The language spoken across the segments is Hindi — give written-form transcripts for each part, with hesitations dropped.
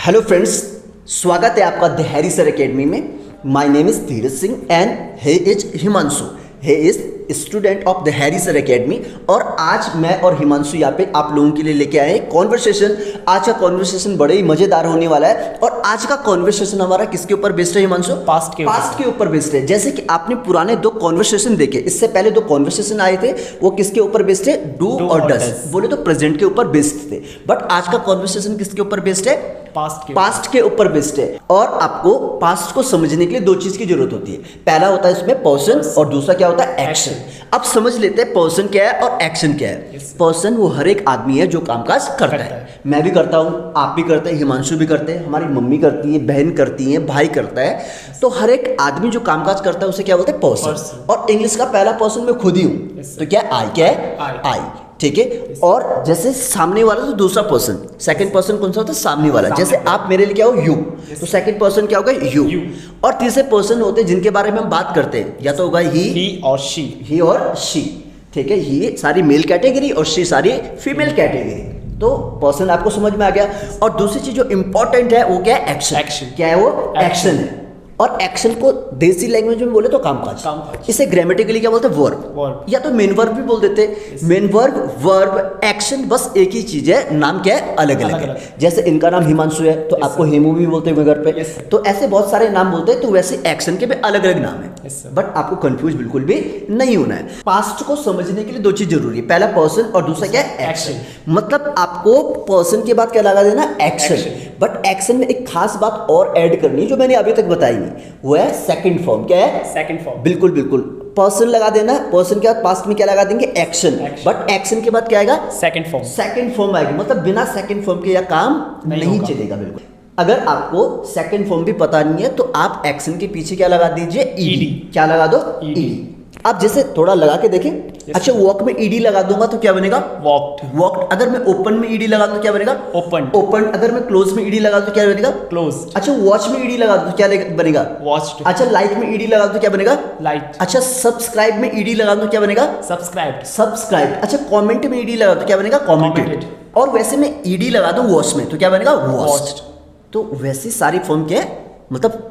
हेलो फ्रेंड्स, स्वागत है आपका द हैरी सर एकेडमी में। My name is Dheeraj Singh and he is Himanshu. He is student of the Harry Sir Academy. और आज मैं और हिमांशु यहाँ पे आप लोगों के लिए लेके आए हैं कॉन्वर्सेशन। आज का कॉन्वर्सेशन बड़े ही मजेदार होने वाला है। और आज का कॉन्वर्सेशन हमारा किसके ऊपर बेस्ड है हिमांशु? पास्ट के ऊपर बेस्ड है। जैसे कि आपने पुराने दो कॉन्वर्सेशन देखे, इससे पहले दो कॉन्वर्सेशन आए थे, वो किसके ऊपर बेस्ड है? डू और डस। बोले तो प्रेजेंट के ऊपर बेस्ड थे। बट आज का कॉन्वर्सेशन किसके ऊपर बेस्ड है? पास्ट के ऊपर बेस्ड है। और आपको पास्ट को समझने के लिए दो चीज की जरूरत होती है। पहला होता है इसमें पर्सन और दूसरा क्या होता है? एक्शन। अब समझ लेते हैं पर्सन क्या है और एक्शन क्या है। पर्सन वो हर एक आदमी है जो कामकाज करता है। मैं भी करता हूँ, आप भी करते हैं, हिमांशु भी करते हैं, हमारी मम्मी करती है, बहन करती है, भाई करता है। तो हर एक आदमी जो कामकाज करता है उसे क्या बोलते हैं? पर्सन। और इंग्लिश का पहला पर्सन मैं खुद ही हूँ। तो क्या आई? क्या है? आई। ठीक है। और जैसे सामने वाला तो दूसरा पर्सन, सेकंड पर्सन कौन सा होता है? सामने वाला। जैसे आप मेरे लिए क्या हो? यू। तो सेकंड पर्सन क्या होगा? यू। और तीसरे पर्सन होते हैं जिनके बारे में हम बात करते हैं, या तो होगा ही और शी। ही और शी। ठीक है। ही सारी मेल कैटेगरी और शी सारी फीमेल कैटेगरी। तो पर्सन आपको समझ में आ गया। और दूसरी चीज जो इंपॉर्टेंट है वो क्या है? एक्शन। क्या है वो? एक्शन है। और एक्शन को देसी लैंग्वेज में बोले तो कामकाज। इसे ग्रामेटिकली क्या बोलते हैं? वर्ब। या तो मेन वर्ब भी बोल देते हैं। मेन वर्ब, वर्ब, एक्शन, बस एक ही चीज है। नाम क्या है? अलग अलग है। जैसे इनका नाम हिमांशु है तो आपको हेमू भी बोलते हैं घर पे। तो ऐसे बहुत सारे नाम बोलते हैं। तो वैसे एक्शन के भी अलग अलग नाम है। बट आपको कंफ्यूज बिल्कुल भी नहीं होना है। पास्ट को समझने के लिए दो चीज जरूरी है। पहला पर्सन और दूसरा क्या है? एक्शन। मतलब आपको पर्सन के बाद क्या लगा देना? एक्शन। बट एक्शन में एक खास बात और ऐड करनी जो मैंने अभी तक बताई नहीं, वो है सेकंड फॉर्म। क्या है? Second form. बिल्कुल बिल्कुल। पर्सन लगा देना, पर्सन के बाद पास्ट में क्या लगा देंगे? एक्शन। बट एक्शन के बाद क्या आएगा? Second form. सेकंड फॉर्म आएगी। मतलब बिना सेकंड फॉर्म के यह काम नहीं चलेगा। बिल्कुल। अगर आपको सेकंड फॉर्म भी पता नहीं है तो आप एक्शन के पीछे क्या लगा दीजिए? ईडी। क्या लगा दो? ईडी। अब जैसे थोड़ा लगा के देखें। अच्छा, वॉक में ईडी लगा दूंगा तो क्या बनेगा? वॉक्ड। वॉक्ड। अगर मैं ओपन में ईडी लगा दूं तो क्या बनेगा? ओपन। ओपन। अगर मैं क्लोज में ईडी लगा दूं तो क्या बनेगा? क्लोज। अच्छा, वॉच में ईडी लगा दूं तो क्या बनेगा? वॉच्ड। अच्छा, लाइक में ईडी लगा दूं तो क्या बनेगा? लाइक। अच्छा, सब्सक्राइब में ईडी लगा दूं तो क्या बनेगा? सब्सक्राइब। सब्सक्राइब। अच्छा, कमेंट में ईडी लगा दूं तो क्या बनेगा? कमेंटेड। और वैसे में ईडी लगा दूं वॉच में तो क्या बनेगा? वॉच्ड। तो वैसे सारी फॉर्म क्या है? मतलब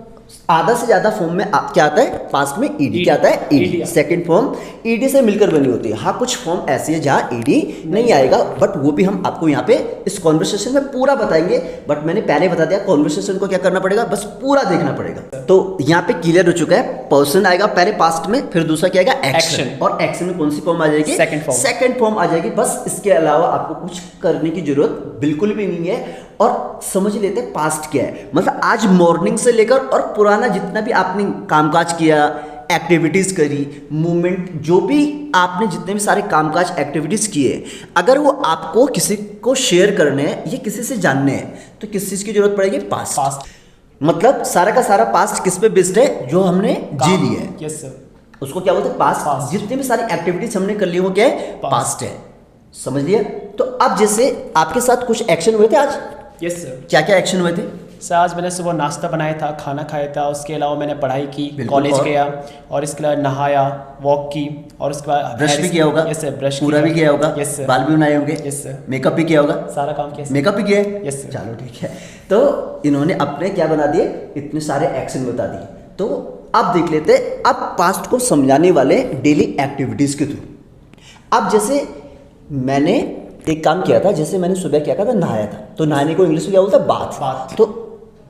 आधा से ज्यादा फॉर्म में क्या आता है? पास्ट में ईडी। क्या आता है? ईडी। सेकंड फॉर्म ईडी से मिलकर बनी होती है। हाँ, कुछ फॉर्म ऐसी है जहां ईडी नहीं आएगा, बट वो भी हम आपको यहाँ पे इस कॉन्वर्सेशन में पूरा बताएंगे। बट मैंने पहले बता दिया, कॉन्वर्सेशन को क्या करना पड़ेगा? बस पूरा देखना पड़ेगा। तो यहाँ पे क्लियर हो चुका है। पर्सन आएगा पहले पास्ट में, फिर दूसरा क्या आएगा? एक्शन। और एक्शन में कौन सी फॉर्म आ जाएगी? सेकंड फॉर्म आ जाएगी। बस इसके अलावा आपको कुछ करने की जरूरत बिल्कुल भी नहीं है। और समझ लेते हैं पास्ट क्या है। मतलब आज मॉर्निंग से लेकर और पुराना जितना भी आपने कामकाज किया, एक्टिविटीज करी, मूवमेंट, जो भी आपने जितने भी सारे कामकाज एक्टिविटीज किए, अगर वो आपको किसी को शेयर करने हैं या किसी से जानने हैं तो किस चीज की जरूरत पड़ेगी? पास्ट। मतलब सारा का सारा पास्ट किस पे बेस्ड है? जो हमने जी लिया है। Yes sir. उसको क्या बोलते हैं? पास्ट। जितनी भी सारी एक्टिविटीज हमने कर ली वो क्या है? पास्ट है। समझ लिया? तो अब जैसे आपके साथ कुछ एक्शन हुए थे आज। Yes sir. क्या क्या एक्शन हुए थे? सर आज मैंने सुबह नाश्ता बनाया था, खाना खाया था, उसके अलावा मैंने पढ़ाई की, कॉलेज गया, और इसके अलावा नहाया, वॉक की, और उसके बाद ब्रश भी किया होगा। Yes sir. ब्रश पूरा भी किया होगा। Yes sir. बाल भी बनाए होंगे। Yes sir. मेकअप भी किया होगा। सारा काम किया। मेकअप भी किया है। Yes sir. चलो ठीक है। तो इन्होंने अपने क्या बना दिए? इतने सारे एक्शन बता दिए। तो अब देख लेते हैं अब पास्ट को समझाने वाले डेली एक्टिविटीज के थ्रू। अब जैसे मैंने एक काम किया था, जैसे मैंने सुबह क्या था? नहाया था। तो नहाने को इंग्लिश में क्या बोलता है? बाथ। तो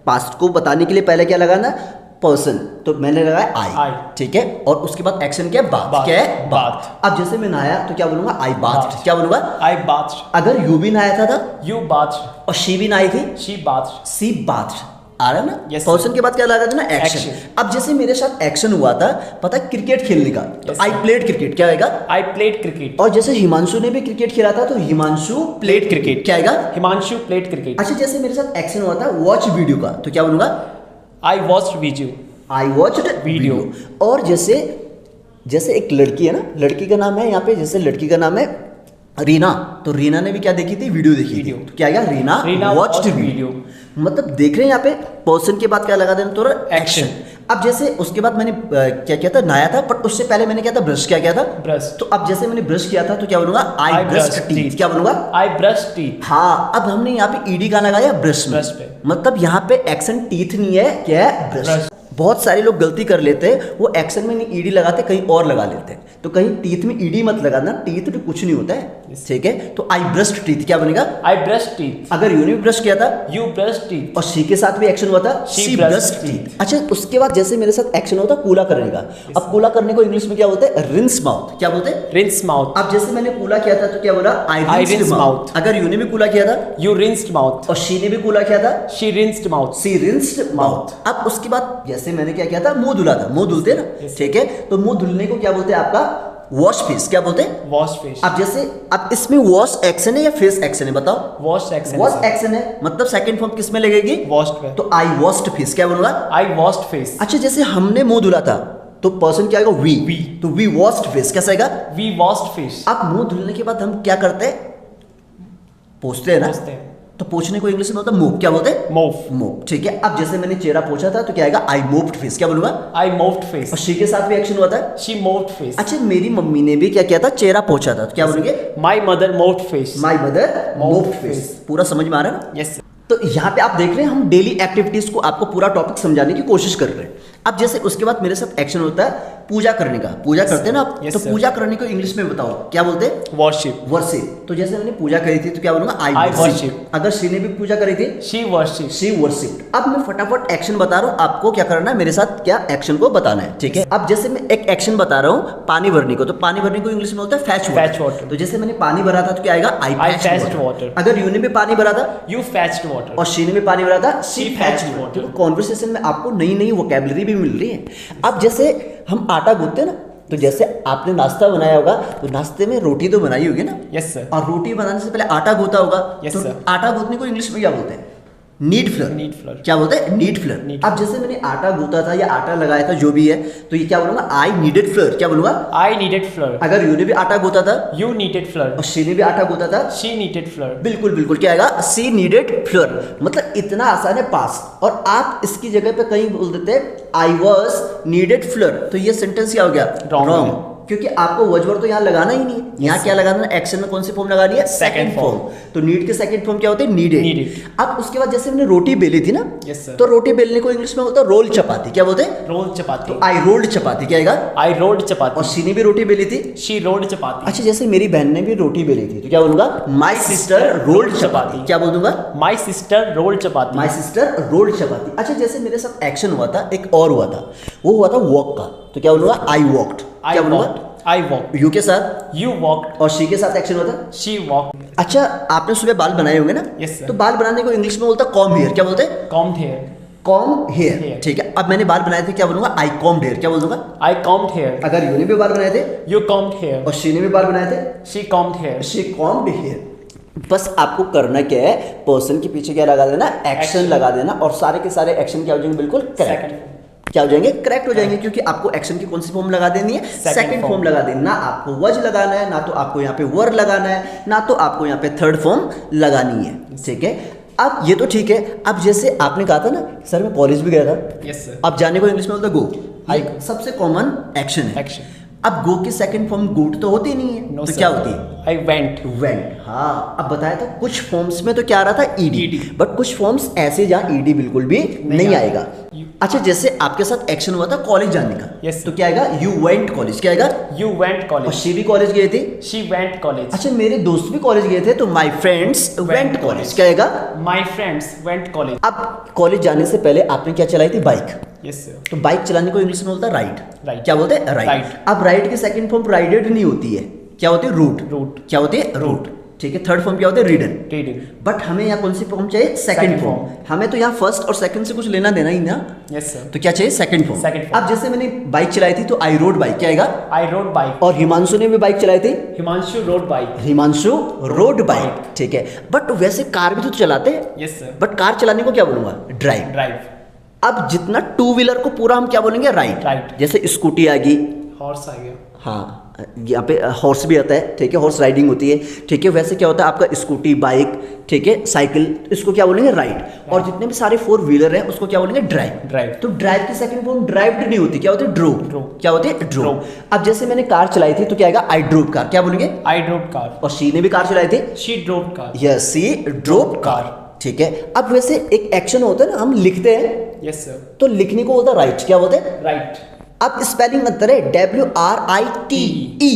पास्ट को बताने के लिए पहले क्या लगाना? पर्सन। तो मैंने लगाया आई। ठीक है। और उसके बाद एक्शन क्या है? बाथ। क्या है? बाथ। अब जैसे मैं नहाया तो क्या बोलूंगा? आई बाथ। क्या बोलूंगा? आई बाथ। अगर यू भी नहाया था यू बाथ। और शी भी नहाई थी, शी बाथ। She bath. आ रहा है ना? पर्सन के बाद क्या लगा देना? एक्शन। अब जैसे मेरे साथ एक्शन हुआ था, पता है, क्रिकेट खेलने का, तो आई प्लेड क्रिकेट। क्या आएगा? आई प्लेड क्रिकेट। और जैसे हिमांशु ने भी क्रिकेट खेला था तो हिमांशु प्लेड क्रिकेट। क्या आएगा? Himanshu played cricket. अच्छा, जैसे मेरे साथ एक्शन हुआ था वॉच वीडियो का, तो क्या बोलूंगा? I watched video. I watched video. और जैसे एक लड़की है ना, लड़की का नाम है यहाँ पे, जैसे लड़की का नाम है रीना, तो रीना ने भी क्या देखी थी? वीडियो देखी थी। तो क्या आएगा? Reena watched video. मतलब देख रहे हैं यहाँ पे पर्सन के बाद क्या लगा देना? तो एक्शन। अब जैसे उसके बाद मैंने क्या किया था? नहाया था, बट उससे पहले मैंने क्या था? ब्रश। क्या किया था? ब्रश। तो अब जैसे मैंने ब्रश किया था तो क्या बोलूंगा? आई ब्रश टीथ। क्या बोलूंगा? आई ब्रश टीथ। हाँ, अब हमने यहाँ पे ईडी का लगाया ब्रश में। मतलब यहाँ पे एक्शन टीथ नहीं है, क्या है? ब्रश। बहुत सारे लोग गलती कर लेते हैं, वो एक्शन में नहीं ईडी लगाते, कहीं और लगा लेते हैं। तो कहीं टीथ में ईडी मत लगाना, टीथ में कुछ नहीं होता है, ठीक है? तो आई ब्रश्ड टीथ क्या बनेगा? आई ब्रश टीथ। अगर यू ने भी ब्रश किया था, यू ब्रश टीथ। और शी के साथ भी एक्शन हुआ था, शी ब्रश्ड टीथ। अच्छा, उसके बाद जैसे मेरे साथ एक्शन होता है कूला करने का। अब कूला करने को इंग्लिश में क्या बोलते हैं? Rinse mouth. क्या बोलते हैं? Rinse mouth. अब जैसे मैंने कूला किया था तो क्या बोला? I rinsed mouth. अगर यू ने भी कूला किया था, यू रिंस्ड माउथ। और शी ने भी कूला किया था, she rinsed mouth. She rinsed mouth. अब उसके बाद जैसे मैंने क्या किया था? मुंह धुला था, मुंह धुलते ना, ठीक है? तो मुंह धुलने को क्या बोलते हैं? आपका वॉश फेस। क्या बोलते हैं? Wash face. अब जैसे अब इसमें वॉश एक्शन है या फेस एक्शन है? बताओ। Wash action. वॉश एक्शन है, मतलब सेकंड फॉर्म किस में लगेगी? वॉश्ड पे। तो आई वॉश्ड फेस क्या बोलूंगा? आई वॉश्ड फेस। अच्छा, जैसे हमने मुंह धुला था तो पर्सन क्या आएगा? वी। तो वी वॉश्ड फेस कैसा आएगा? We washed face. अब मुंह धुलने के बाद हम क्या करते हैं? पोंछते हैं ना? पोंछते हैं। तो पोंछने को इंग्लिश में होता है मूव। क्या बोलते हैं? मूव। मूव, ठीक है? अब जैसे मैंने चेहरा पोंछा था तो क्या आएगा? I moved face. क्या बोलूंगा? I moved face. और शी के साथ भी एक्शन हुआ था, शी मूव्ड फेस। अच्छा, मेरी मम्मी ने भी क्या किया था? चेहरा पोंछा था, तो क्या बोलेंगे? My mother moved face. My mother moved face. पूरा समझ में आ रहा है ना? यस। तो यहाँ पे आप देख रहे हैं हम डेली एक्टिविटीज को आपको पूरा टॉपिक समझाने की कोशिश कर रहे हैं। अब जैसे उसके बाद मेरे साथ एक्शन होता है पूजा करने का। पूजा करते हैं ना आप, Yes, तो sir. पूजा करने को इंग्लिश में बताओ क्या बोलते हैं? वर्शिप। वर्शिप। तो जैसे मैंने पूजा करी थी तो क्या बोलूंगा? आई I वर्शिप। worship. अगर शी ने भी पूजा करी थी, शी वर्शिप। She worship. अब मैं फटाफट एक्शन बता रहा हूँ, आपको क्या करना है? मेरे साथ क्या एक्शन को बताना है, ठीक है? अब जैसे मैं एक एक्शन बता रहा हूँ पानी भरने को, तो पानी भरने को इंग्लिश में होता है फैच Fetch water. तो जैसे मैंने पानी भरा था तो क्या आएगा? आई I फैच्ड fetched water. अगर यू ने भी पानी भरा था यू फैच्ड वाटर। और शी ने भी पानी भरा था, she She फैच्ड fetched water. water. Conversation में आपको नई नई वोकैबुलरी भी मिल रही है। अब जैसे हम आटा गूंथते हैं ना, तो जैसे आपने नाश्ता बनाया होगा तो नाश्ते में रोटी तो बनाई होगी ना, यस सर। और रोटी बनाने से पहले आटा गूंथा होगा। Yes, तो sir. आटा गूंथने को इंग्लिश में क्या बोलते हैं? Need floor. Knead flour. क्या बोलते हैं? Need floor. Knead अब जैसे मैंने आटा गूंथा था या आटा लगाया था, जो भी है, तो ये क्या बोलूंगा? I needed floor. क्या बोलूंगा? I needed floor. अगर यू ने भी आटा गूंथा था यू नीडेड फ्लोर। और शी ने भी आटा गूंथा था, शी नीडेड फ्लोर। बिल्कुल बिल्कुल क्या आएगा? सी नीडेड फ्लोर। मतलब इतना आसान है पास। और आप इसकी जगह पे कहीं बोल देते हैं आई वॉज नीडेड फ्लोर, तो ये सेंटेंस क्या हो गया? Wrong Wrong. है। क्योंकि आपको वजवर तो यहाँ लगाना ही नहीं है। यहाँ sir. क्या लगाना है? एक्शन में कौन सी फॉर्म लगानी है? Second Second form. तो नीड के सेकंड फॉर्म क्या होते हैं? नीडेड। Needed. अब उसके बाद जैसे मैंने रोटी बेली थी ना, Yes, sir. तो रोटी बेलने को इंग्लिश में होता है रोल चपाती। क्या बोलते हैं? रोल चपाती। तो आई रोल्ड चपाती क्या आएगा? आई रोल्ड और चपाती। शी ने भी रोटी बेली थी। She rolled chapati. अच्छा, जैसे मेरी बहन ने भी रोटी बेली थी तो क्या बोलूंगा? My sister rolled chapati. क्या बोल दूंगा? My sister rolled chapati. My sister rolled chapati. अच्छा, जैसे मेरे साथ एक्शन हुआ था, एक और हुआ था, वो हुआ था वॉक का, तो क्या बोलूंगा? I walked. आई क्या बोलूंगा? वॉकड। I walk. यू के साथ यू वॉकड। और शी के साथ एक्शन हुआ था। She walk. अच्छा, आपने सुबह बाल बनाए होंगे ना? Yes, sir. तो बाल बनाने को इंग्लिश में बोलता है कॉम हेयर। क्या बोलते हैं? Combed hair. Comb hair, Hair. ठीक है? अब मैंने बाल बनाए थे, क्या बोलूंगा? I combed hair. क्या बोलूंगा? I combed hair. अगर यू ने भी बाल बनाए थे यू कॉम्ड हेयर। और शी ने भी बाल बनाए थे, she combed hair. She combed hair. बस आपको करना क्या है? पर्सन के पीछे क्या लगा देना? Action Action. लगा देना, और सारे के सारे एक्शन क्या हो जाएंगे? बिल्कुल करेक्ट। Second. क्या हो जाएंगे? करेक्ट हो जाएंगे, क्योंकि आपको एक्शन की कौन सी फॉर्म लगा देनी है? Second second form form. लगा देनी। ना आपको वज लगाना है, ना तो आपको यहाँ पे वर लगाना है, ना तो आपको यहाँ पे थर्ड फॉर्म लगानी है, ठीक है? अब ये तो ठीक है। अब जैसे आपने कहा था ना सर मैं कॉलेज भी गया था, यस सर। अब जाने को इंग्लिश में बोलता गो। I ये go. सबसे कॉमन एक्शन है। एक्शन। अब गो की सेकंड फॉर्म गुड तो होती नहीं है, नो तो सर। क्या होती है? I went. वेंट। हाँ, अब बताया था कुछ फॉर्म्स में तो क्या आ रहा था? ईडी। ED. बट कुछ फॉर्म्स ऐसे जहाँ ईडी बिल्कुल भी नहीं आएगा। अच्छा, जैसे आपके साथ एक्शन हुआ था कॉलेज जाने का, Yes. तो क्या आएगा? You went college. क्या आएगा? यू वेंट और कॉलेज। शी भी कॉलेज गए थे। She went college. अच्छा, मेरे दोस्त भी कॉलेज गए थे, तो माय फ्रेंड्स वेंट कॉलेज। क्या आएगा? My friends went college. अब कॉलेज जाने से पहले आपने क्या चलाई थी? बाइक। Yes sir. तो बाइक चलाने को इंग्लिश में बोलता है राइड। Right. क्या बोलते हैं? राइड। Right. अब राइड की सेकंड फॉर्म राइडेड नहीं होती है, क्या होती है? रूट। Route. क्या होती है? रूट, ठीक है? थर्ड फॉर्म क्या होती है? रीडन। रीडिंग। बट हमें यहाँ कौन सी फॉर्म चाहिए? Second Second form. form. हमें तो यहाँ फर्स्ट और सेकंड से कुछ लेना देना ही ना, यस सर। तो क्या चाहिए? Second form. Second form. अब जैसे मैंने बाइक चलाई थी तो आई रोड बाइक। क्या आएगा? आई रोड बाइक। और हिमांशु ने भी बाइक चलाई थी, Himanshu road bike. Himanshu road bike, ठीक है? बट वैसे कार भी तो चलाते हैं, यस सर। बट कार चलाने को क्या बोलूंगा? ड्राइव। ड्राइव। अब जितना टू व्हीलर को पूरा हम क्या बोलेंगे? राइड। Right. जैसे स्कूटी आ गई, हॉर्स आ गया। हाँ, यहाँ पे हॉर्स भी आता है, ठीक है? हॉर्स राइडिंग होती है, ठीक है? वैसे क्या होता है आपका? स्कूटी, बाइक, ठीक है? साइकिल, इसको क्या बोलेंगे? राइड। और जितने भी सारे फोर व्हीलर हैं उसको क्या बोलेंगे? ड्राइव। ड्राइव। तो ड्राइव की सेकंड फॉर्म ड्राइव्ड नहीं होती, क्या होती है? ड्रोव। Drove. क्या होती है? ड्रोव। Drove. अब जैसे मैंने कार चलाई थी तो क्या आएगा? I drove car. क्या बोलेंगे? I drove car. और शी ने भी कार चलाई थी, she drove car. Yes, she drove car, ठीक है। अब वैसे एक एक्शन होता है ना, हम लिखते हैं, यस सर, तो लिखने को बोलता है राइट, क्या बोलते हैं, राइट। अब स्पेलिंग अंतर है, WRITE,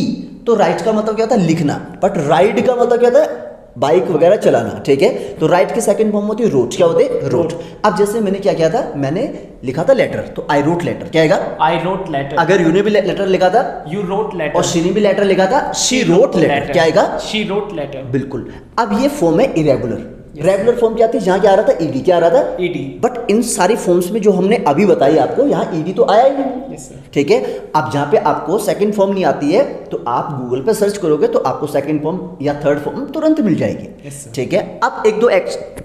तो राइट का मतलब क्या होता है, लिखना, बट राइड का मतलब क्या होता है, बाइक वगैरह चलाना, ठीक है। तो राइट की सेकंड फॉर्म होती है रोट, क्या होते हैं, रोट। अब जैसे मैंने क्या किया था, मैंने लिखा था लेटर, तो आई रोट लेटर, क्या आएगा, आई रोट लेटर। अगर यू ने भी लेटर लिखा था, यू रोट लेटर। और शी ने भी लेटर लिखा था, शी रोट लेटर, क्या आएगा, शी रोट लेटर। बिल्कुल। अब ये फॉर्म है इरेगुलर। रेगुलर फॉर्म क्या थी, जहां क्या आ रहा था, ईडी, क्या आ रहा था, ईडी। बट इन सारी फॉर्म्स में जो हमने अभी बताई आपको, यहाँ ईडी तो आया ही नहीं, यस सर। ठीक है। अब जहां पे आपको सेकंड फॉर्म नहीं आती है, तो आप गूगल पे सर्च करोगे तो आपको सेकंड फॉर्म या थर्ड फॉर्म तुरंत मिल जाएगी, Yes, sir. ठीक है। अब एक दो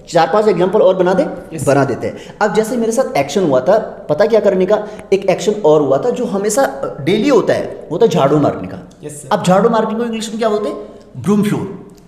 4-5 एग्जांपल और बना दे, Yes, बना देते हैं। अब जैसे मेरे साथ एक्शन हुआ था, पता क्या करने का, एक एक्शन और हुआ था जो हमेशा डेली होता है, वो था झाड़ू मारने का। Yes, sir. अब झाड़ू मारने को इंग्लिश में क्या बोलते हैं, broom floor,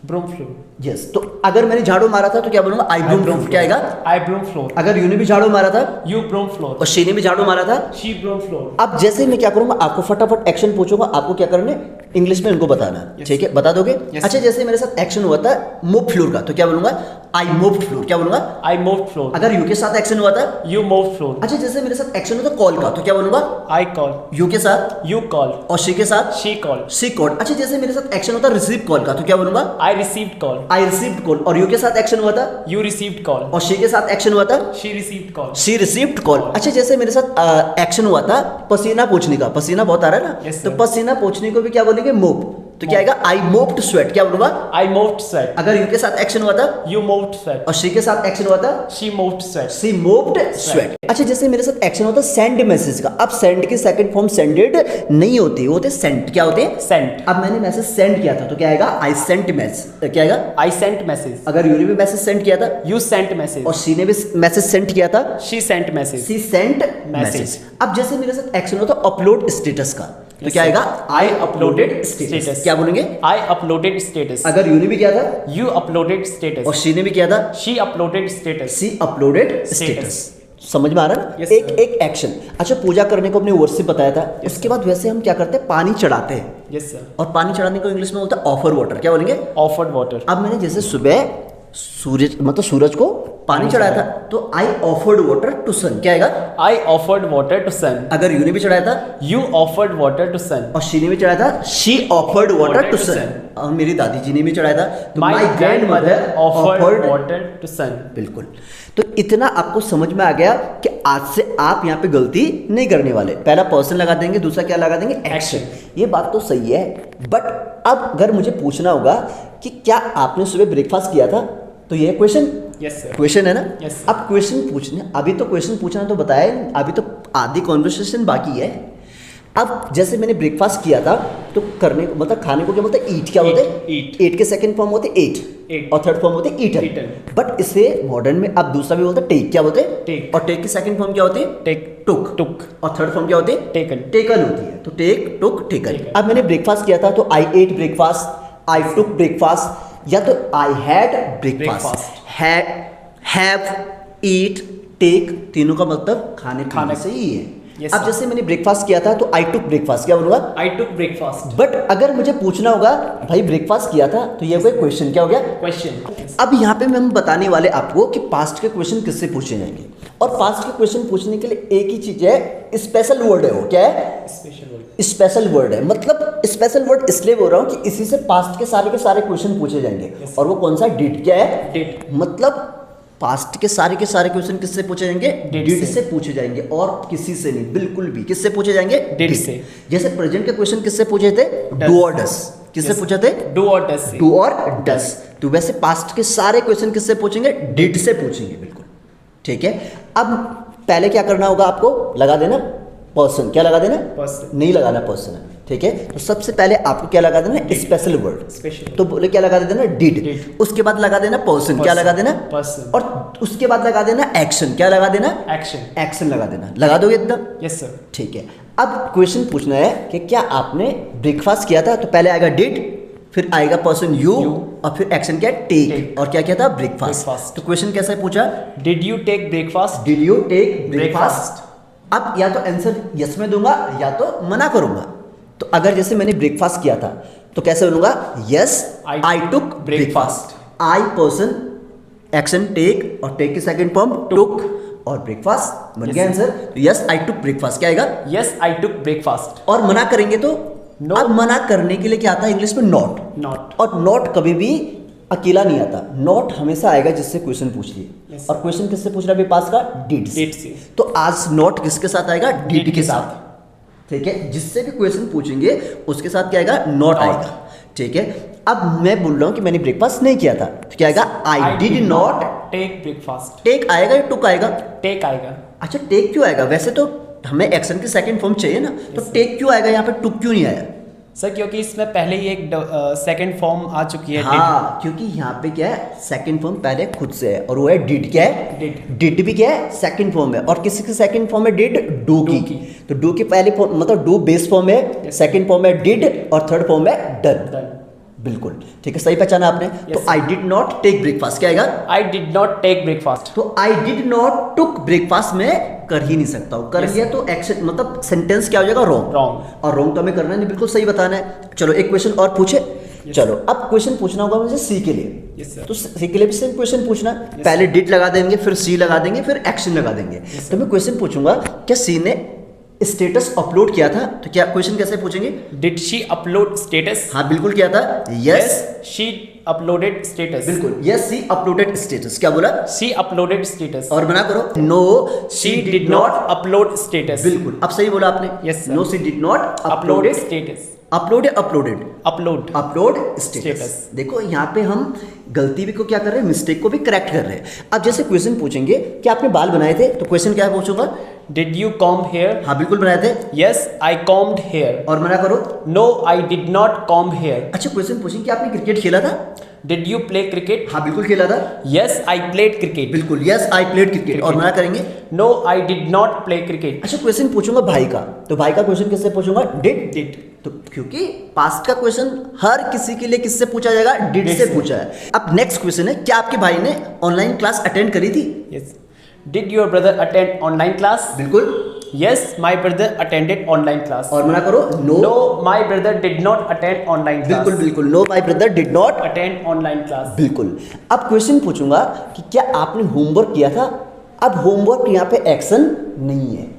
broom floor. Yes. तो अगर मैंने झाड़ू मारा था तो क्या बोलूंगा, आई ब्रूम फ्लोर, क्या आएगा, आई ब्रूम फ्लोर। अगर यू ने भी झाड़ू मारा था यू ब्रूम फ्लोर। और शी ने भी झाड़ू मारा था, शी ब्रूम फ्लोर। अब जैसे मैं क्या करूंगा, आपको फटाफट एक्शन पूछूंगा, आपको क्या करना है, इंग्लिश में इनको बताना, Yes. ठीक है, बता दोगे। Yes. अच्छा, जैसे मेरे साथ एक्शन हुआ था मोप फ्लोर का, तो क्या बोलूंगा, आई मोप्ड फ्लोर, क्या बोलूंगा, आई मूव्ड फ्लोर। अगर यू के साथ एक्शन हुआ था, यू मूव्ड फ्लोर। अच्छा जैसे मेरे साथ एक्शन हुआ था कॉल का, तो क्या बोलूंगा, आई कॉल। यू के साथ, यू कॉल। और शी के साथ, शी कॉल। She call. अच्छा जैसे मेरे साथ एक्शन होता रिसीव कॉल का, तो क्या बोलूंगा, I received call. I received call, और यू के साथ एक्शन हुआ था, यू रिसीव्ड कॉल। और शी के साथ एक्शन हुआ था, she received call. She received call. अच्छा जैसे मेरे साथ एक्शन हुआ था पसीना पोंछने का, पसीना बहुत आ रहा है ना, Yes, तो sir. पसीना पोंछने को भी क्या बोलेंगे, मोप, तो क्या आएगा, आई मोप्ड स्वेट, क्या बोलूंगा, आई मूव्ड स्वेट। अगर यू के साथ एक्शन हुआ था यू मूव्ड स्वेट। और शी के साथ एक्शन हुआ था, she moved sweat. She mopped sweat. अच्छा जैसे मेरे साथ एक्शन होता है सेंड मैसेज का, अब सेंड की सेकंड फॉर्म सेंडेड नहीं होती, वो होते सेंट, क्या होते हैं, सेंट। अब मैंने मैसेज सेंड किया था, तो क्या आएगा, आई सेंट मैसेज, क्या आएगा, आई सेंट मैसेज। अगर यू ने भी मैसेज सेंड किया था यू सेंट मैसेज। और शी ने भी मैसेज सेंड किया था, she sent message. She sent Message. Message. अब जैसे मेरे साथ एक्शन होता है अपलोड स्टेटस का, तो Yes, क्या sir. आएगा, आई अपलोडेड स्टेटस, Status. क्या बोलेंगे, आई अपलोडेड स्टेटस। अगर यू ने भी किया था यू अपलोडेड और स्टेटस। शी ने भी किया था, she uploaded status. She uploaded Status. Status. समझ में आ रहा है ना, Yes, एक sir. एक एक्शन। अच्छा पूजा करने को अपने वर्ड से बताया था, उसके बाद वैसे हम क्या करते हैं, पानी चढ़ाते हैं, यस सर। और पानी चढ़ाने को इंग्लिश में बोलते हैं ऑफर वाटर, क्या बोलेंगे। Offered water. अब मैंने जैसे सुबह सूरज को पानी चढ़ाया था, तो I offered water to sun, क्या आएगा, I offered water to sun. अगर यू ने भी चढ़ाया था you offered water to sun. और शी ने भी चढ़ाया था, she offered water Water to to sun. sun. और मेरी दादी जी ने भी चढ़ाया था, तो my grandmother offered offered water to sun. बिल्कुल। तो इतना आपको समझ में आ गया कि आज से आप यहाँ पे गलती नहीं करने वाले, पहला पर्सन लगा देंगे, दूसरा क्या लगा देंगे, एक्शन। ये बात तो सही है, बट अब अगर मुझे पूछना होगा कि क्या आपने सुबह ब्रेकफास्ट किया था, तो ये क्वेश्चन, यस सर। क्वेश्चन है ना। Yes, sir. अब क्वेश्चन पूछने, अभी तो क्वेश्चन पूछना तो बताया नहीं, अभी तो आधी कॉन्वर्सेशन बाकी है। अब जैसे मैंने ब्रेकफास्ट किया था, तो करने को मतलब खाने को क्या बोलते हैं, ईट, क्या बोलते हैं, Eat. ईट के सेकंड फॉर्म होते हैं Eat. एट, और थर्ड फॉर्म होते हैं ईटन। Eaten. बट इसे मॉडर्न में अब दूसरा भी बोलते हैं टेक, क्या बोलते हैं, Take. और टेक की सेकंड फॉर्म क्या होती है, टेक। टुक, टुक। और थर्ड फॉर्म क्या होती है, टेकन। टेकन होती है। तो टेक, टुक, टेकन। Taken. अब मैंने ब्रेकफास्ट किया था, तो I ate breakfast, I took breakfast, या तो I had breakfast, Breakfast. Have, eat, take, तीनों का मतलब खाने खाने से ही है। Yes, अब sir. जैसे मैंने ब्रेकफास्ट किया था, तो आई टुक ब्रेकफास्ट, क्या बोलूंगा, आई टुक ब्रेकफास्ट। बट अगर मुझे पूछना होगा भाई ब्रेकफास्ट किया था, तो ये कोई क्वेश्चन क्या हो गया। क्वेश्चन। अब यहाँ पे हम बताने वाले आपको कि पास्ट के क्वेश्चन किससे पूछे जाएंगे, और पास्ट के क्वेश्चन पूछने के लिए एक ही चीज है, स्पेशल वर्ड है। वो क्या है, स्पेशल वर्ड। स्पेशल वर्ड है। मतलब स्पेशल वर्ड इसलिए बोल रहा हूँ कि इसी से पास्ट के सारे क्वेश्चन पूछे जाएंगे। Yes. और वो कौन सा, डिड, क्या है, डिड। मतलब पास्ट के सारे क्वेश्चन किससे पूछे जाएंगे, Did डिड से। से पूछे जाएंगे, और किसी से नहीं, बिल्कुल भी। किससे पूछे जाएंगे, Did से। जैसे प्रेजेंट के क्वेश्चन किससे पूछे थे, डू और डस, किससे Yes. पूछे थे, डू और डस से। डू और डस। तो वैसे पास्ट के सारे क्वेश्चन किससे पूछेंगे, डिड से पूछेंगे, बिल्कुल ठीक है। अब पहले क्या करना होगा, आपको लगा देना पर्सन, क्या लगा देना, Person. नहीं लगाना पर्सन, ठीक है। तो सबसे पहले आपको क्या लगा देना, स्पेशल वर्ड, स्पेशल। तो बोले क्या लगा देना, डिड। Did. उसके बाद लगा देना पर्सन, क्या लगा देना, पर्सन। और उसके बाद लगा देना एक्शन, क्या लगा देना, एक्शन। एक्शन लगा देना। लगा दोगे इतना, यस सर। ठीक है। अब क्वेश्चन पूछना है कि क्या आपने ब्रेकफास्ट किया था, तो पहले आएगा डिड, फिर आएगा पर्सन यू, और फिर एक्शन क्या है, टेक, Take. और क्या क्या था, ब्रेकफास्ट। Breakfast. तो क्वेश्चन कैसे पूछा, did you take breakfast. Did you take breakfast. Breakfast. अब या तो आंसर यस में दूंगा या तो मना करूंगा। तो अगर जैसे मैंने ब्रेकफास्ट किया था, तो कैसे बोलूंगा, yes I I took breakfast. Breakfast, I person action take और टेक की सेकंड फॉर्म टुक और ब्रेकफास्ट बन गया आंसर। तो यस आई टुक ब्रेकफास्ट क्या आएगा? Yes I took breakfast. और मना करेंगे तो No. अब मना करने के लिए क्या आता है इंग्लिश में? नॉट। नॉट। और नॉट कभी भी अकेला नहीं आता, नॉट हमेशा आएगा जिससे क्वेश्चन पूछ लिए। Yes, और क्वेश्चन किससे पूछ रहा है पास का? डिड से। तो आज नॉट किसके साथ आएगा? डिड के साथ। साथ। ठीक है, जिससे भी क्वेश्चन पूछेंगे उसके साथ क्या आएगा? नॉट आएगा। ठीक है, अब मैं बोल रहा हूं कि मैंने ब्रेकफास्ट नहीं किया था तो क्या आएगा? I did not take breakfast. Take आएगा या टुक आएगा? टेक आएगा। अच्छा, टेक क्यों आएगा? वैसे तो हमें एक्शन की सेकंड फॉर्म चाहिए ना, तो टेक क्यों आएगा यहाँ पे, टुक क्यों नहीं आया? सर क्योंकि इसमें पहले ही एक सेकंड फॉर्म आ चुकी है। हाँ, क्योंकि यहाँ पे क्या है, सेकंड फॉर्म पहले खुद से है और वो है डिड। क्या है? डिड। डिड भी क्या है? सेकंड फॉर्म है। और किसी की सेकंड फॉर्म है? डिड, डू की। तो डू की पहली फॉर्म मतलब डू बेस फॉर्म है, सेकंड फॉर्म है डिड और थर्ड फॉर्म है डन। बिल्कुल ठीक है, सही पहचाना आपने। तो I did not take breakfast क्या आएगा? I did not take breakfast. तो I did not took breakfast में कर ही नहीं सकता हूँ, कर लिया तो एक्शन मतलब सेंटेंस क्या हो जाएगा? रॉन्ग। रॉन्ग। और रॉन्ग तो हमें करना नहीं, बिल्कुल सही बताना है। चलो एक क्वेश्चन और पूछे। चलो अब क्वेश्चन पूछना होगा मुझे सी के लिए। Yes, sir. तो सी के लिए भी सेम क्वेश्चन पूछना। पहले डिड लगा देंगे, फिर सी लगा देंगे, फिर एक्शन लगा देंगे। तो मैं क्वेश्चन पूछूंगा, क्या सी ने स्टेटस अपलोड किया था? तो क्या क्वेश्चन कैसे पूछेंगे? Did she upload status? हाँ बिल्कुल किया था। Yes she uploaded status. बिल्कुल, यस सी अपलोडेड स्टेटस। क्या बोला? She uploaded status. और बना करो, no she did not upload status. बिल्कुल, अब सही बोला आपने। Yes, sir. No she did not uploaded status. Upload uploaded upload. Upload status. देखो यहाँ पे हम गलती भी को क्या कर रहे हैं, मिस्टेक को भी करेक्ट कर रहे हैं। अब जैसे क्वेश्चन पूछेंगे कि आपने बाल बनाए थे, तो क्वेश्चन क्या पूछूंगा? Did you comb hair? हाँ बिल्कुल बनाए थे। Yes I combed hair. और मना करो, no I did not comb hair. अच्छा क्वेश्चन पूछेंगे कि आपने क्रिकेट खेला था? Did you play cricket? हाँ बिल्कुल खेला था। Yes I played cricket. बिल्कुल, यस आई प्लेड क्रिकेट। और मना करेंगे, no I did not play cricket. अच्छा क्वेश्चन पूछूंगा भाई का, तो भाई का क्वेश्चन किससे पूछूंगा? डिड। डिड। तो क्योंकि पास्ट का क्वेश्चन हर किसी के लिए किससे पूछा जाएगा? डिड से पूछा है। अब नेक्स्ट क्वेश्चन है, क्या आपके भाई ने ऑनलाइन क्लास अटेंड करी थी? Yes. Did your brother attend online class? बिल्कुल। Yes my brother attended online class. और मना करो, no no my brother did not attend online class. बिल्कुल बिल्कुल, no my brother did not attend online class. बिल्कुल। अब क्वेश्चन पूछूंगा कि क्या आपने होमवर्क किया था? अब होमवर्क यहाँ पे एक्शन नहीं है,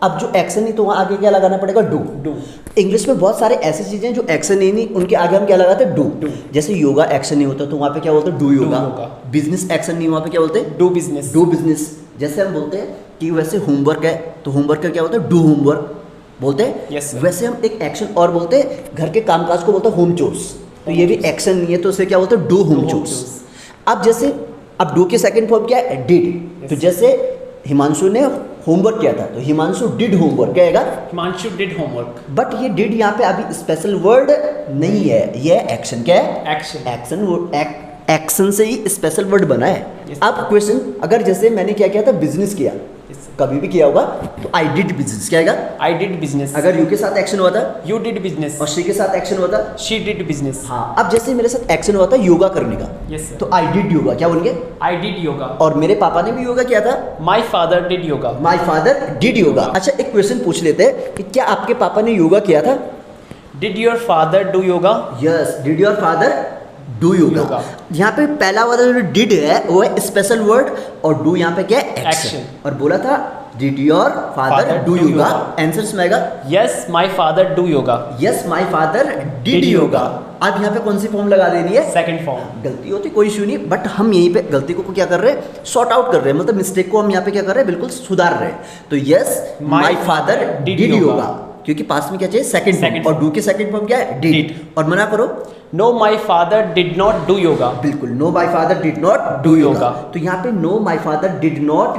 अब जो एक्शन नहीं तो वहां आगे क्या लगाना पड़ेगा? डू। डू। इंग्लिश में बहुत सारे ऐसी चीजें जो एक्शन ही नहीं, उनके आगे हम क्या लगाते हैं? डू। जैसे योगा एक्शन नहीं होता तो वहां पे क्या बोलते हैं? डू योगा। बिजनेस एक्शन नहीं, वहां पे क्या बोलते हैं? Do business. Do business. जैसे हम बोलते हैं कि वैसे होमवर्क है तो होमवर्क का क्या बोलते हैं? डू होमवर्क बोलते हैं। Yes, sir. वैसे हम एक एक्शन और बोलते हैं, घर के कामकाज को बोलते हैं होम चोर्स। तो ये भी एक्शन नहीं है तो उसे क्या बोलते हैं? Do home chores. अब जैसे अब डू की सेकंड फॉर्म क्या है? डिड। तो जैसे हिमांशु ने होमवर्क किया था तो हिमांशु डिड होमवर्क, क्या आएगा? Himanshu did homework. बट ये डिड यहाँ पे अभी स्पेशल वर्ड नहीं है, ये एक्शन। क्या है? एक्शन। एक्शन एक्शन से ही स्पेशल वर्ड बना है। Yes. अब क्वेश्चन, अगर जैसे मैंने क्या किया था? बिजनेस किया। Yes, sir. कभी भी किया होगा तो आई डिड बिजनेस, क्या आएगा? I did business. अगर यू के साथ एक्शन हुआ था यू डिड बिजनेस। और शी के साथ एक्शन हुआ था। She did business. हाँ, अब जैसे मेरे साथ एक्शन हुआ था योगा करने का, यस सर। तो आई डिड योगा, क्या बोलेंगे? I did yoga. और मेरे पापा ने भी योगा किया था। My father did yoga. My father did yoga. अच्छा एक क्वेश्चन पूछ लेते हैं कि क्या आपके पापा ने योगा किया था? Did your father do yoga? Yes, did your father do yoga. यहाँ पे पहला वाला जो डिड है वो है स्पेशल वर्ड और डू यहाँ पे क्या है? एक्शन। और बोला था did your father do yoga, answer में आएगा yes my father do yoga. Yes my father did yoga. अब यहाँ पे कौन सी फॉर्म लगा देनी है? Second form. गलती होती कोई इशू नहीं, बट हम यहीं पे गलती को क्या कर रहे हैं? सॉर्ट आउट कर रहे हैं, मतलब मिस्टेक को हम यहाँ पे क्या कर रहे हैं? बिल्कुल सुधार रहे हैं। तो yes my father did yoga, क्योंकि पास में क्या चाहिए? Second form. और डू की सेकंड फॉर्म क्या है? डिड। और मना करो, no my father did not do yoga. बिल्कुल, no my father did not do yoga. तो यहाँ पे no my father did not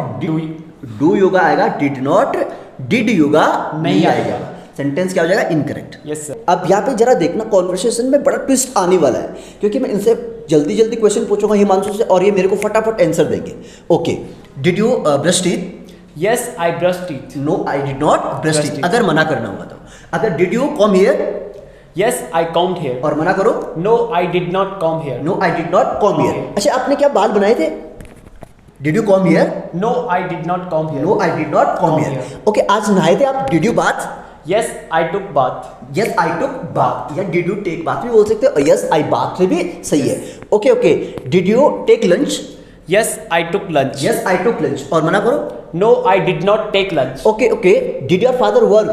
do yoga आएगा, डिड नॉट डिड योगा नहीं आएगा। सेंटेंस क्या हो जाएगा? इनकरेक्ट। Yes sir. अब यहाँ पे जरा देखना, कॉन्वर्सेशन में बड़ा ट्विस्ट आने वाला है, क्योंकि मैं इनसे जल्दी जल्दी क्वेश्चन पूछूंगा हिमांशु से और ये मेरे को फटाफट आंसर देंगे। Okay, did you brush teeth? Yes I brush teeth. No I did not brush teeth, अगर मना करना होगा तो। अगर did you come here? Yes I combed hair. और मना करो, no I did not comb hair. No I did not come here. अच्छा आपने क्या बाल बनाए थे? Did you come here? No I did not comb hair. No I did not come here. Okay, आज नहाए थे आप? Did you bath? Yes I took bath. Yes I took bath, या डिड यू टेक बाथ भी बोल सकते हो। यस आई बाथ भी सही है। Okay okay, did you take lunch? Yes, I took lunch. Yes, I took lunch. और मना करो. No, I did not take lunch. Okay. Did your father work?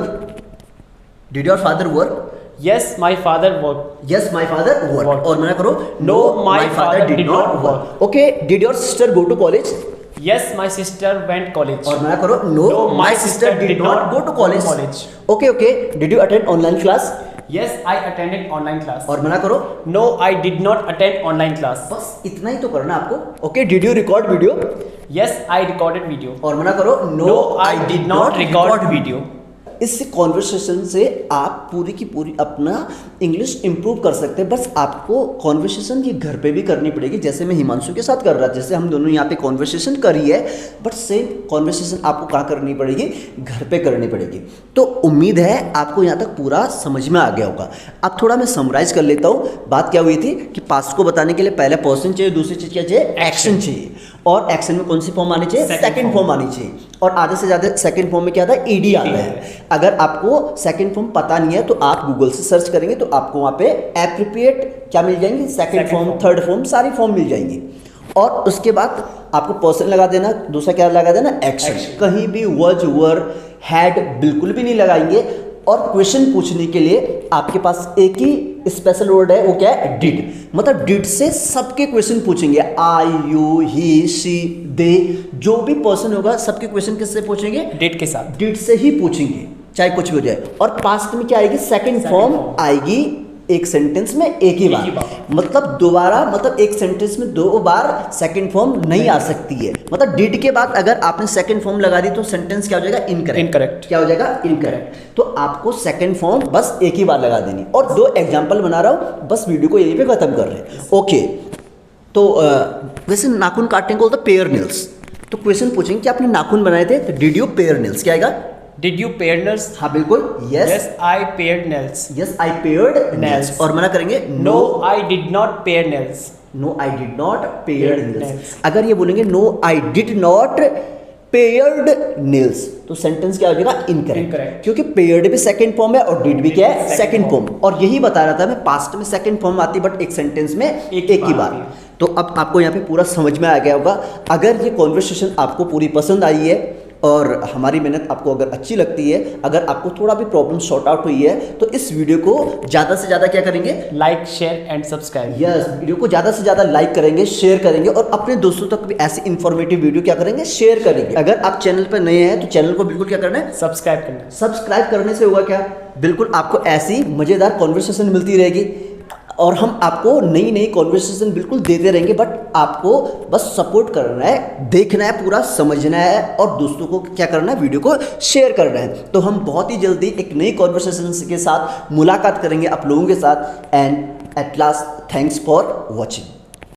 Did your father work? Yes, my father worked. Yes, my father worked. और मना करो. No, my father did not work. Okay, did your sister go to college? Yes, my sister went college. और मना करो. No, my sister did not go to college. Okay. Did you attend online class? Yes, I attended online class. और मना करो. No, I did not attend online class. बस इतना ही तो करना आपको. Okay, did you record video? Yes, I recorded video. और मना करो. No, I did not record video. इस कॉन्वर्सेशन से आप पूरी की पूरी अपना इंग्लिश इंप्रूव कर सकते हैं. बस आपको कॉन्वर्सेशन ये घर पे भी करनी पड़ेगी, जैसे मैं हिमांशु के साथ कर रहा था. जैसे हम दोनों यहाँ पे कॉन्वर्सेशन करी है, बट सेम कॉन्वर्सेशन आपको कहाँ करनी पड़ेगी? घर पे करनी पड़ेगी. तो उम्मीद है आपको यहाँ तक पूरा समझ में आ गया होगा. अब थोड़ा मैं समराइज कर लेता हूँ. बात क्या हुई थी कि पास्ट को बताने के लिए पहले पर्सन चाहिए, दूसरी चीज़ क्या चाहिए? एक्शन चाहिए. और एक्शन में कौन सी फॉर्म आनी चाहिए? सेकंड फॉर्म आनी चाहिए. और आधे से ज़्यादा सेकंड फॉर्म में क्या आता है? ईडी आता है. अगर आपको सेकंड फॉर्म पता नहीं है तो आप गूगल से सर्च करेंगे तो आपको वहाँ पे एप्रोप्रिएट क्या मिल जाएंगे? सेकंड फॉर्म, थर्ड फॉर्म, सारी फॉर्म मिल जाएंगी. और उसके बाद आपको पर्सन लगा देना. दूसरा क्या लगा देना? एक्शन. कहीं भी वॉज, वर, हैड बिल्कुल भी नहीं लगाएंगे. और क्वेश्चन पूछने के लिए आपके पास एक ही स्पेशल वर्ड है, वो क्या है? डिड. मतलब डिड से सबके क्वेश्चन पूछेंगे. आई, यू, ही, शी, दे, जो भी पर्सन होगा सबके क्वेश्चन किससे पूछेंगे? डिड के साथ. डिड से ही पूछेंगे, चाहे कुछ भी हो जाए. और पास्ट में क्या आएगी? सेकंड फॉर्म आएगी एक सेंटेंस में एक ही बार. मतलब दोबारा, मतलब एक सेंटेंस में दो बार सेकंड फॉर्म नहीं आ सकती है. मतलब डिड के बाद अगर आपने सेकंड फॉर्म लगा दी तो सेंटेंस क्या हो जाएगा? इनकरेक्ट. क्या हो जाएगा? इनकरेक्ट. तो आपको सेकंड फॉर्म बस एक ही बार लगा देनी. और दो एग्जांपल बना रहा हूं, बस वीडियो को यहीं पे खत्म कर रहे हैं. ओके. तो वैसे नाखून काटने को बोलते पेयर नेल्स. तो क्वेश्चन पूछेंगे कि आपने नाखून बनाए थे, तो डिड यू पेयर नेल्स? क्या आएगा? Did you pair nails? हाँ बिल्कुल. Yes. Yes, I paired nails. Yes, I paired nails. और मना करेंगे? No, I did not pair nails. No, I did not paired nails. अगर ये बोलेंगे No, I did not paired nails, तो सेंटेंस क्या हो जाएगा? इनकरेक्ट. क्योंकि पेयर्ड भी सेकंड फॉर्म है और डिड भी क्या है? Second form. और यही बता रहा था मैं, पास्ट में सेकंड फॉर्म आती बट एक सेंटेंस में एक ही बार. तो अब आपको यहाँ पे पूरा समझ में आ गया होगा. अगर ये कॉन्वर्सेशन आपको पूरी पसंद आई है और हमारी मेहनत आपको अगर अच्छी लगती है, अगर आपको थोड़ा भी प्रॉब्लम सॉर्ट आउट हुई है, तो इस वीडियो को ज़्यादा से ज़्यादा क्या करेंगे? Like, share and subscribe. Yes, video को ज़्यादा से ज़्यादा लाइक करेंगे, शेयर करेंगे और अपने दोस्तों तक भी ऐसी इन्फॉर्मेटिव वीडियो क्या करेंगे? शेयर करेंगे. अगर आप चैनल पर नए हैं तो चैनल को बिल्कुल क्या करना है? सब्सक्राइब करना है. सब्सक्राइब करने से होगा क्या? बिल्कुल आपको ऐसी मज़ेदार कॉन्वर्सेशन मिलती रहेगी और हम आपको नई नई कॉन्वर्सेशन बिल्कुल देते रहेंगे. बट आपको बस सपोर्ट करना है, देखना है, पूरा समझना है और दोस्तों को क्या करना है? वीडियो को शेयर करना है. तो हम बहुत ही जल्दी एक नई कॉन्वर्सेशन के साथ मुलाकात करेंगे आप लोगों के साथ. And at last, thanks for watching.